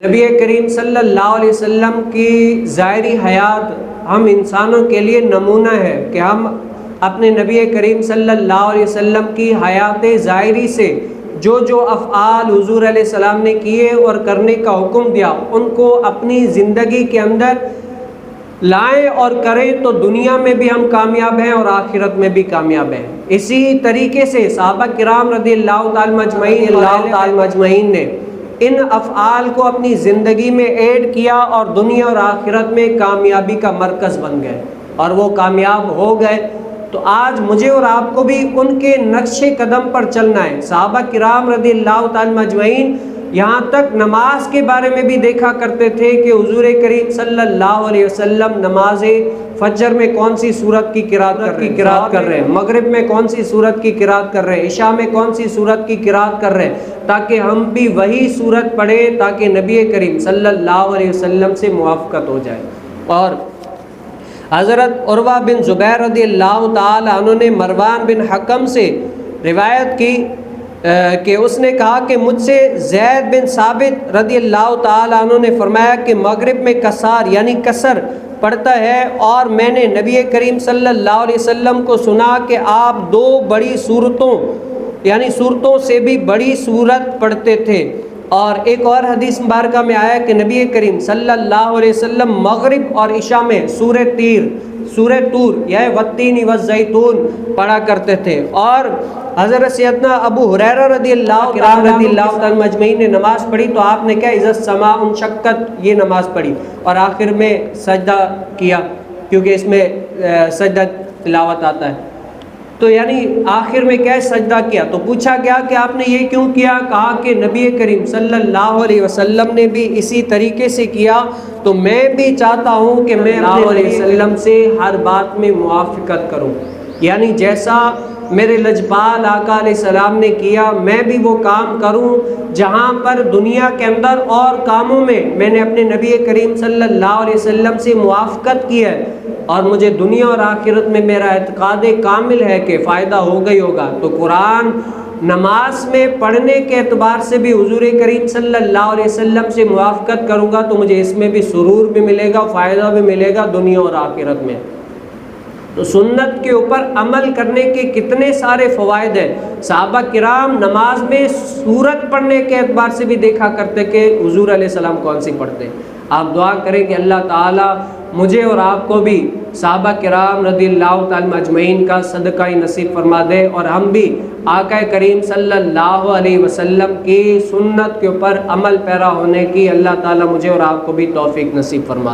نبی کریم صلی اللہ علیہ وسلم کی ظاہری حیات ہم انسانوں کے لیے نمونہ ہے کہ ہم اپنے نبی کریم صلی اللہ علیہ وسلم کی حیات ظاہری سے جو افعال حضور علیہ السلام نے کیے اور کرنے کا حکم دیا ان کو اپنی زندگی کے اندر لائیں اور کریں تو دنیا میں بھی ہم کامیاب ہیں اور آخرت میں بھی کامیاب ہیں۔ اسی طریقے سے صحابہ کرام رضی اللہ تعالی مجمعین نے ان افعال کو اپنی زندگی میں ایڈ کیا اور دنیا اور آخرت میں کامیابی کا مرکز بن گئے اور وہ کامیاب ہو گئے۔ تو آج مجھے اور آپ کو بھی ان کے نقش قدم پر چلنا ہے۔ صحابہ کرام رضی اللہ تعالی مجمعین یہاں تک نماز کے بارے میں بھی دیکھا کرتے تھے کہ حضور کریم صلی اللہ علیہ وسلم نماز فجر میں کون سی سورت کی قرات کر رہے ہیں، مغرب میں کون سی سورت کی قرات کر رہے ہیں، عشاء میں کون سی سورت کی قرات کر رہے ہیں، تاکہ ہم بھی وہی سورت پڑھیں تاکہ نبی کریم صلی اللہ علیہ وسلم سے موافقت ہو جائے۔ اور حضرت عروہ بن زبیر رضی اللہ تعالی عنہ نے مروان بن حکم سے روایت کی کہ اس نے کہا کہ مجھ سے زید بن ثابت رضی اللہ تعالی عنہ نے فرمایا کہ مغرب میں کسار یعنی کسر پڑھتا ہے، اور میں نے نبی کریم صلی اللہ علیہ وسلم کو سنا کہ آپ دو بڑی صورتوں یعنی صورتوں سے بھی بڑی صورت پڑھتے تھے۔ اور ایک اور حدیث مبارکہ میں آیا کہ نبی کریم صلی اللہ علیہ وسلم مغرب اور عشاء میں سورہ طور یا والتین والزیتون پڑھا کرتے تھے۔ اور حضرت سیدنا ابو ہریرہ رضی اللہ تعالی مجمعین نے نماز پڑھی تو آپ نے کیا اذا السماء انشقت یہ نماز پڑھی اور آخر میں سجدہ کیا، کیونکہ اس میں سجدہ تلاوت آتا ہے، تو یعنی آخر میں کیا سجدہ کیا۔ تو پوچھا گیا کہ آپ نے یہ کیوں کیا؟ کہا کہ نبی کریم صلی اللہ علیہ وسلم نے بھی اسی طریقے سے کیا، تو میں بھی چاہتا ہوں کہ میں اللہ علیہ وسلم سے ہر بات میں موافقت کروں، یعنی جیسا میرے لجپال آقا علیہ السلام نے کیا میں بھی وہ کام کروں جہاں پر دنیا کے اندر اور کاموں میں نے اپنے نبی کریم صلی اللہ علیہ وسلم سے موافقت کی ہے اور مجھے دنیا اور آخرت میں میرا اعتقاد کامل ہے کہ فائدہ ہوگا ہی ہوگا۔ تو قرآن نماز میں پڑھنے کے اعتبار سے بھی حضور کریم صلی اللہ علیہ وسلم سے موافقت کروں گا تو مجھے اس میں بھی سرور بھی ملے گا، فائدہ بھی ملے گا دنیا اور آخرت میں۔ تو سنت کے اوپر عمل کرنے کے کتنے سارے فوائد ہیں۔ صحابہ کرام نماز میں سورت پڑھنے کے اعتبار سے بھی دیکھا کرتے کہ حضور علیہ السلام کون سی پڑھتے ہیں۔ آپ دعا کریں کہ اللہ تعالیٰ مجھے اور آپ کو بھی صحابہ کرام رضی اللہ تعالی مجمعین کا صدقہ نصیب فرما دے، اور ہم بھی آقا کریم صلی اللہ علیہ وسلم کی سنت کے اوپر عمل پیرا ہونے کی اللہ تعالیٰ مجھے اور آپ کو بھی توفیق نصیب فرما دے۔